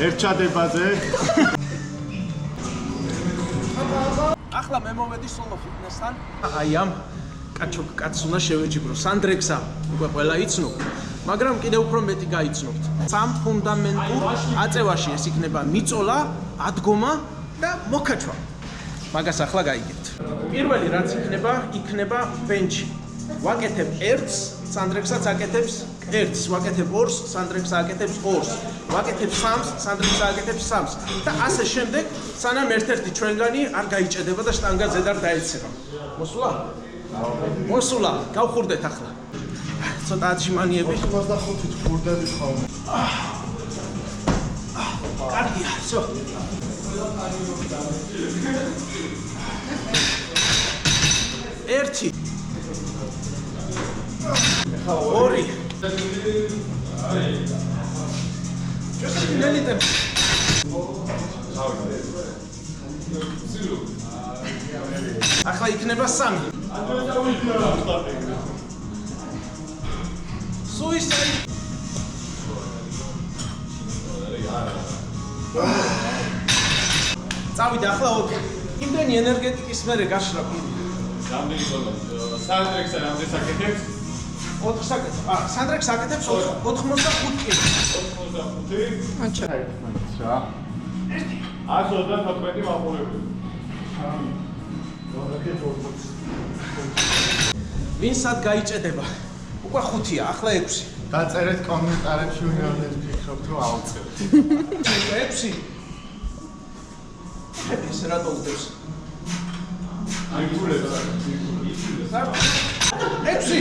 ერთჩადებაზე. ახლა მე მოვედი სოლო ფიტნესთან. აი ამ კაცს უნდა შევეჯიბრო. სანდრექსა უკვე ყველა იცნობ, მაგრამ კიდევ უფრო მეტი გაიცნობთ. სამ ფუნდამენტურ აწევაში ეს იქნება მიწოლა, ადგომა და მოკაჩვა. მაგას ახლა გაიგებთ. პირველი რაც იქნება ბენჩი. ვაკეთებ 1-ს, სანდრექსაც აკეთებს 1-ს, ვაკეთებ 2-ს, სანდრექსა აკეთებს 2-ს, ვაკეთებ 3-ს, სანდრექსა აკეთებს 3-ს და ასე შემდეგ, სანამ ერთ-ერთი ჩვენგანი არ გაიჭედება და შტანგა ზედ არ დაეცემა. მოსულა? მოსულა, გავხურდეთ ახლა. ცოტა აჯიმანიები. 85-ით ხურდები ხოლმე. კარგია, всё. ერთი. ორი. ჩესინელიტე. ახლა იქნება 3. სუისაიდ. წავიდა ახლა 4. იმდენი ენერგეტიკის მერე გაშრა პირი. რამდენი ზონა? სანდრექსა რამდენს აკეთებს? 4-ს აკეთებს. სანდრექს აკეთებს 85 კილო. 85? აჩა. რა. 134 მაყურებელი. ვინ სად გაიჭედება? უკვე 5-ია, ახლა 6. დაწერეთ კომენტარებში ვინმე ფიქრობთ რომ ავწერთ. 6. ეს რატო უძებს? აი გულებს. 6.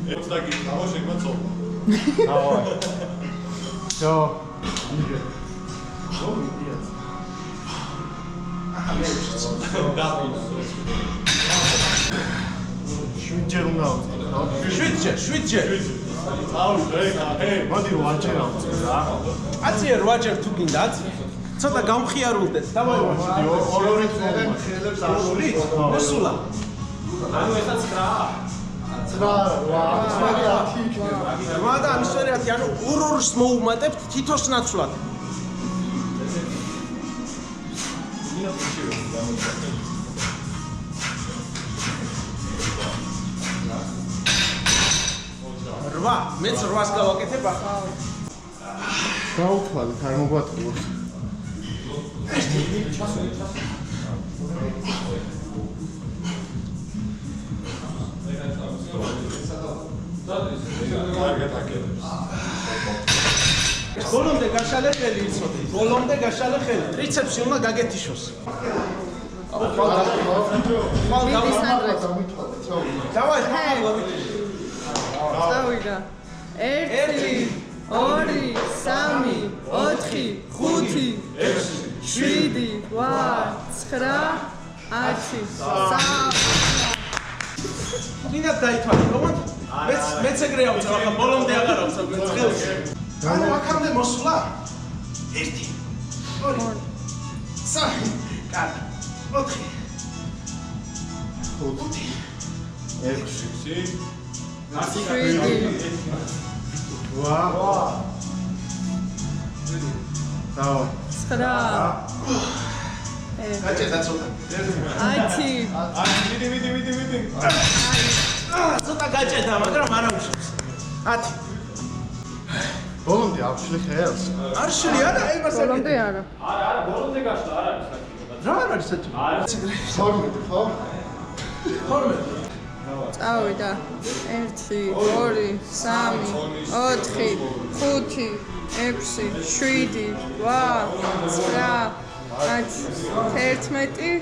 20 კილო შეგვაწო. ავა. ჯო. შვიდჯერ უნდა ავწერ. 7-ჯერ. მოდი 8-ჯერ ავწერ რა. აწიე 8-ჯერ თუ გინდა აწიე. ცოტა გამხიარულდეთ. დავაი 2 თვეიდან ხელებს ასული. მოსულა. ანუ ეხლა 9-ა. 9 რა და ამის ვერე 10, ანუ ორ-ორს მოუმატებთ თითოს ნაცვლად. რვა, მეც 8-ს გავაკეთებ ახლა. გაუთვალეთ, არ მოგვატყუოთ. ბოლომდე გაშალე ხელი იცოდი. ბოლომდე გაშალე ხელი. ტრიცეპსი უნდა გაგეთიშოს. დავაი, წავიდა. 1 2 3 4 5 6 7 8 9 10 მინდა დაითვალე, როგორ? მეც ეგრე ავწევ, ახლა ბოლომდე აღარ ავწევ წყელს. ანუ აქამდე მოსულა? 1 2 3 კარგი. 4 გაჭედა ცოტა. ცოტა გაჭედა, მაგრამ არ აუშავს. 10. ბოლომდე ავშლი ხელს. არ შლი არა, აი მას ბოლომდე არა. არა, ბოლომდე გაშლა, არ არის საჭირო. რა არ არის საჭირო? 12 ხო? 12. წავიდა. 1 2 3 4 5 6 7 8 9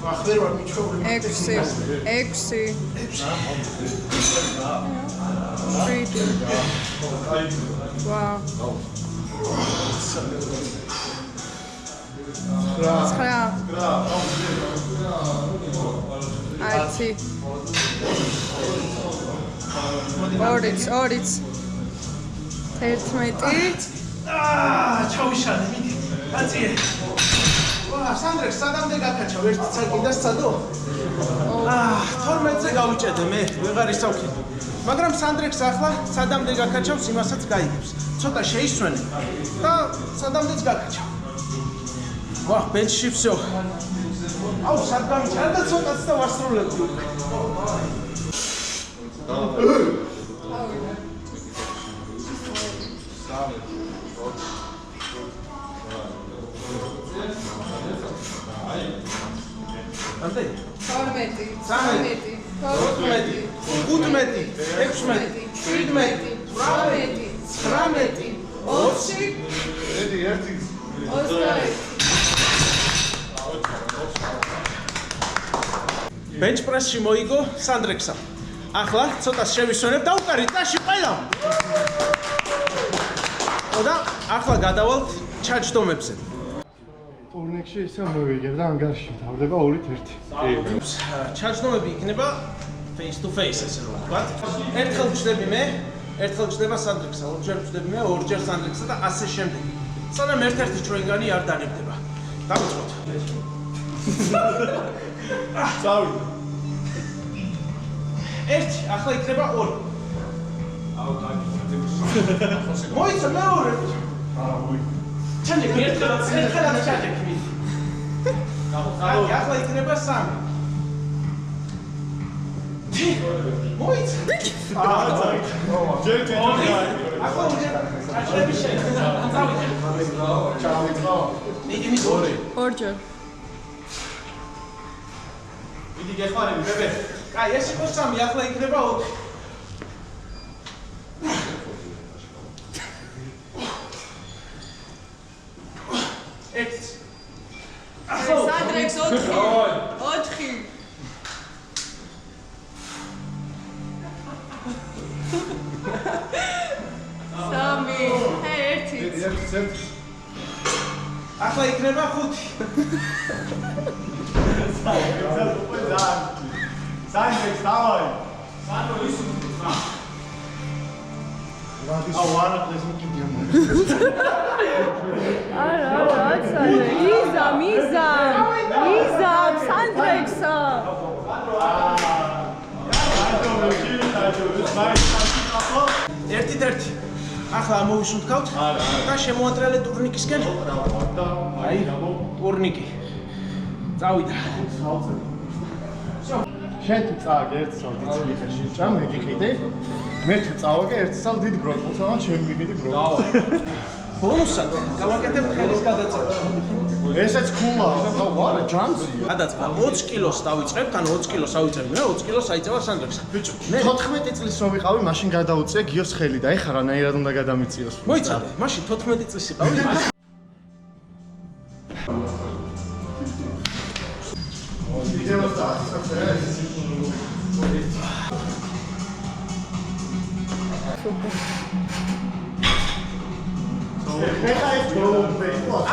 ახლა ვარ მიჩვეული. 11 ჩავიშალე, მიდი. აწიე. ვა. სანდრექს სადამდე გაკაჩავ ერთი წაკი და სცადო? 12-ზე გავიჭედე მე, ვეღარ ისავქი. მაგრამ სანდრექს ახლა სადამდე გაკაჩავს, იმასაც გაიგებს. ცოტა შეისვენე და სადამდეც გაკაჩავ. ვაჰ, ბენჩში всё. აუ, სად გამიჩა და ცოტაც და ვასრულებდი. ამდე? 12, 13, 14, 15, 16, 17, 18, 19, 20. ერთი. 21. Bench press-ში მოიგო სანდრექსა. ახლა ცოტა შევისვენებ და უკარი წაში ყველა. და ახლა გადავალთ ჩაჯდომებზე. ტურნირში ისე მოვიგებ და ანგარიში თავდება 2-1. ჩაჯდომები იქნება face to face ესე რომ ვთქვათ. ერთხელ ვჯდები მე, ერთხელ ვჯდება სანდრექსა, ორჯერ ვჯდები მე, ორჯერ სანდრექსა და ასე შემდეგ. სანამ ერთ-ერთი ჩვენგანი არ დანებდება. დავიწყოთ. წავიდე. ერთი, ახლა იქნება 2. მოიცა მეორე. ჩანჯეკი ერთხელაც ჩანჯეკი. ახლა იქნება 3. მოიცა. ჯერ ახლა უჯერ აჭრები შეიძლება. ჩავიწყო. მიდი მის 2. ორჯერ. მიდი გეხმარები ბებე. კაი, ეს იყო 3, ახლა იქნება 4. ერთ. სანდრექს 4. 4. სამი. ერთი. ერთი. ახლა იქნება 5. სანდრექს დავაი. აუ არა ეს მოკიდია მო. არა, მიზა, სანდრექსა. ერთი. ახლა ამოვიშუნთქავთ და შემოატრიალე ტურნიკისკენ. აი, ტურნიკი. წავიდა. შენ თუ წააგე ერთ სალ დიდ მიხეში ჭამ მეკითხიდე მე თუ წავაგე ერთ სალ დიდ ბროკოლს ან შენ მიგიდი ბროკოლს ბონუსად გავაკეთებ ხელის გადაწყვეტა. ესეც ქულა და ვარა ჯანსია გადაწყვეტა 20 კილოს დავიწყებთ, ანუ 20 კილოს ავიწყებ მე, 20 კილოს აიწევა სანდრექს. ბიჭო, მე 14 წლის რომ ვიყავი მაშინ გადაუწე გიოს ხელი და ეხლა რანაირად უნდა გადამიწიოს მოიცადე, მაშინ 14 წლის იყავი.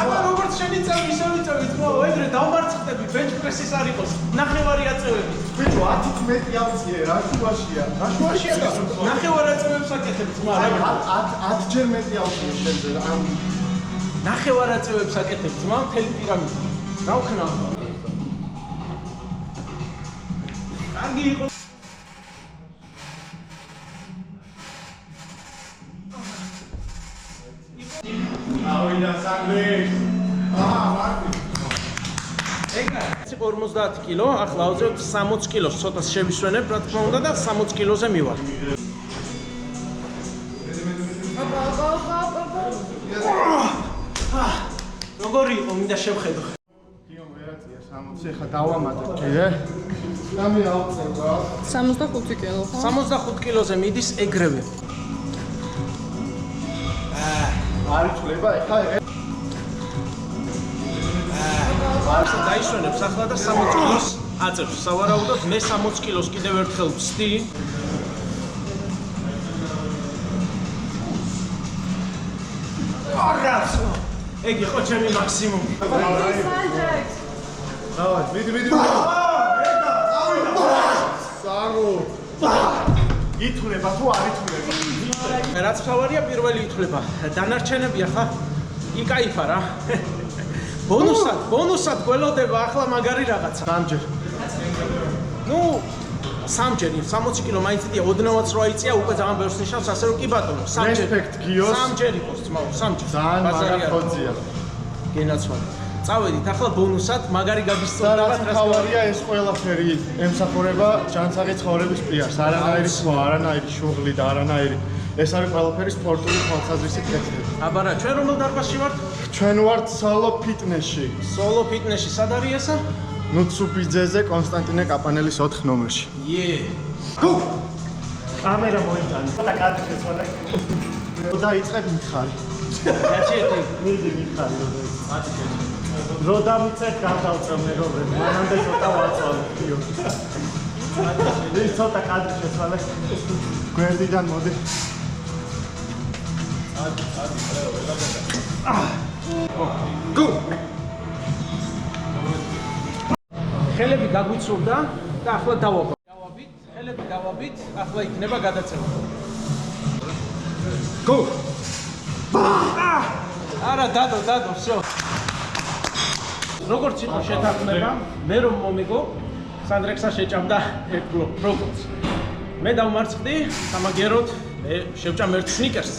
აბა როგორც შენიცავ ისე ვიცავით, ხო, ეგრე დავმარცხდები, bench press-ის არ იყოს, ნახევარი აწევები. ბიჭო 10 ავწიე რა შუაშია ნახევარია და ნახევარ აწევებს აკეთებ, მაგრამ 10 მეტი ავწიე შენზე ან ნახევარ აწევებს აკეთებ, ძმა, მთელი პირამიდა. რა ვქნა? კარგი იყო. ავიდა სანდრექს მარტი ეგა ის 50 კილო, ახლა ავზევთ 60 კილოს, ცოტას შევისვენებ, რა თქმა უნდა და 60 კილოზე მივალ. როგორი იყო, მინდა შევხედო. კიო ვერაცია 60 ხა დავამატე კიდე და მე ავწევ რა 65 კილო, ხო? 65 კილოზე მიდის ეგრევე. არ იწლება ეხა დაისვენებს ახლა და 60 კილოს აწევს. სავარაუდოდ მე 60 კილოს კიდევ ერთხელ ვსდი. არაცო. ეგ იყო ჩემი მაქსიმუმი. სანდრექს. დავაი მიდი საგო ითვლება თუ არ ითვლება რაც თავარია პირველი ითვლება. დანარჩენები ახლა იკაიფა რა. ბონუსად გველოდება ახლა მაგარი რაღაცა. სამჯერ. ნუ სამჯერი 60 კილო მაინც იდია ოდნავაც რო აიწია უკვე ძალიან ბევრს ნიშნავს ასე რომ კი ბატონო Respect გიოს. სამჯერი ყოს ძმაო სამჯერი ძალიან მაგარ ხოძია. გენაცვალე წავედით ახლა ბონუსად მაგარი და გაგისწორდება რაც თავარია ეს ყველაფერი ემსახურება ჯანსაღი ცხოვრების პირას. არანაირი სხვა, არანაირი შუღლი და არანაირი ეს არის ყველაფერი სპორტული თვალსაზრისით კეთილი. აბარა ჩვენ რომელ დარბაზში ვართ ჩვენ ვართ სოლო ფიტნესში. სოლო ფიტნესში სად არის ესა ნუცუბიძეზე კონსტანტინე კაპანელის 4 ნომერში. გუ! კამერა მოიტანე. და კადრი შეცვალე. და იწყებ მითხარი. გაჩერდი მიდი მითხარი რო დამიწეთ გადავწევნე რომ მანამდე ცოტა ვაწვალე. ის ცოტა კადრი შეცვალე. გვერდიდან მოდი. გუ! ხელები გაგვიცურდა და ახლა დავაბავ. ხელები დავაბით, ახლა იქნება გადაცემა. გუ! არა, დადო, всё. როგორც იყო შეთანხმება, მე რომ მომიგო, სანდრექსა შეჭამდა ერთ ბლოკ, როგორც. მე დავმარცხდი, სამაგეროდ, მე შევჭამ ერთ სნიკერსს.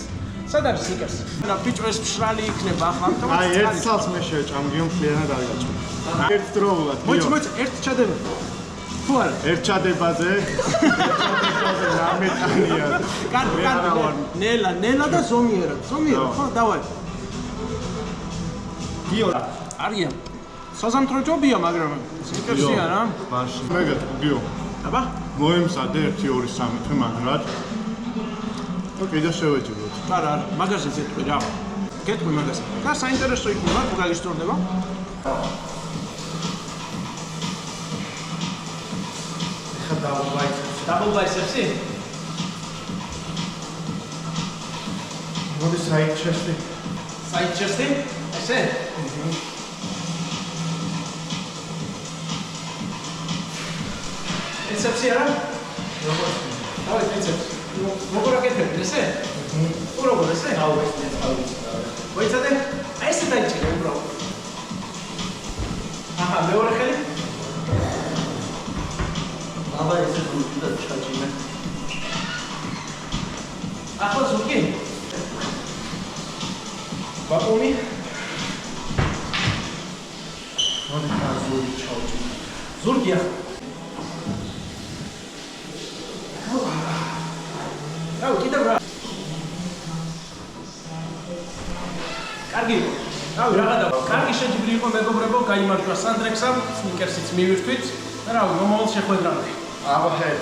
სად არის სნიკერსი? და ბიჭო ეს ფშრალი იქნება ახლა, ამიტომ აი ერთ ცალს მე შევჭამ, გიო მთლიანად არიგაჭმე. ერთ დროულად, გიო. მოიც, ერთ ჩადება. თუ არა? ერთ ჩადებაზე. ნამეტანია. კარგი, ნელა და ზომიერად. ხო, დავაი. გიო. არიან. საზამთრო ჯობია, მაგრამ სიკერსია რა. მაშინ. მეგეთ გიო. აბა, მოემსადე 1 2 3 თვე მაგრად. და კიდე შევეჭიროთ. არა, მაგაზე ზეთყვი რა. გეთყვი მაგაზე. და საინტერესო იქნება, თუ გაგისწორდება. Double bicepsი? მოდი side chest-ი. Side chest-ი? ესე? Bicepsი არა? როგორ? დავай bicepsი. როგორ აკეთებ ესე? თუ როგორ ესე? მოიცადე? აი ესე დაიჭირე უბრალოდ. აჰა, მეორე ხელი? აბა ესე ზურგი და ჩაჭიმე. ახლა ზურგი? ბაკუნი? მოდი ზურგი ჩავჭიმე. ზურგია. აუ კიდევ რა? კარგი. აუ რაღაცა. კარგი შეჯიბრი იყო მეგობრებო, გაიმარჯვა სანდრექსამ, სნიკერსიც მივირთვით. და რა, მომავალ შეხვედრამდე. Our head.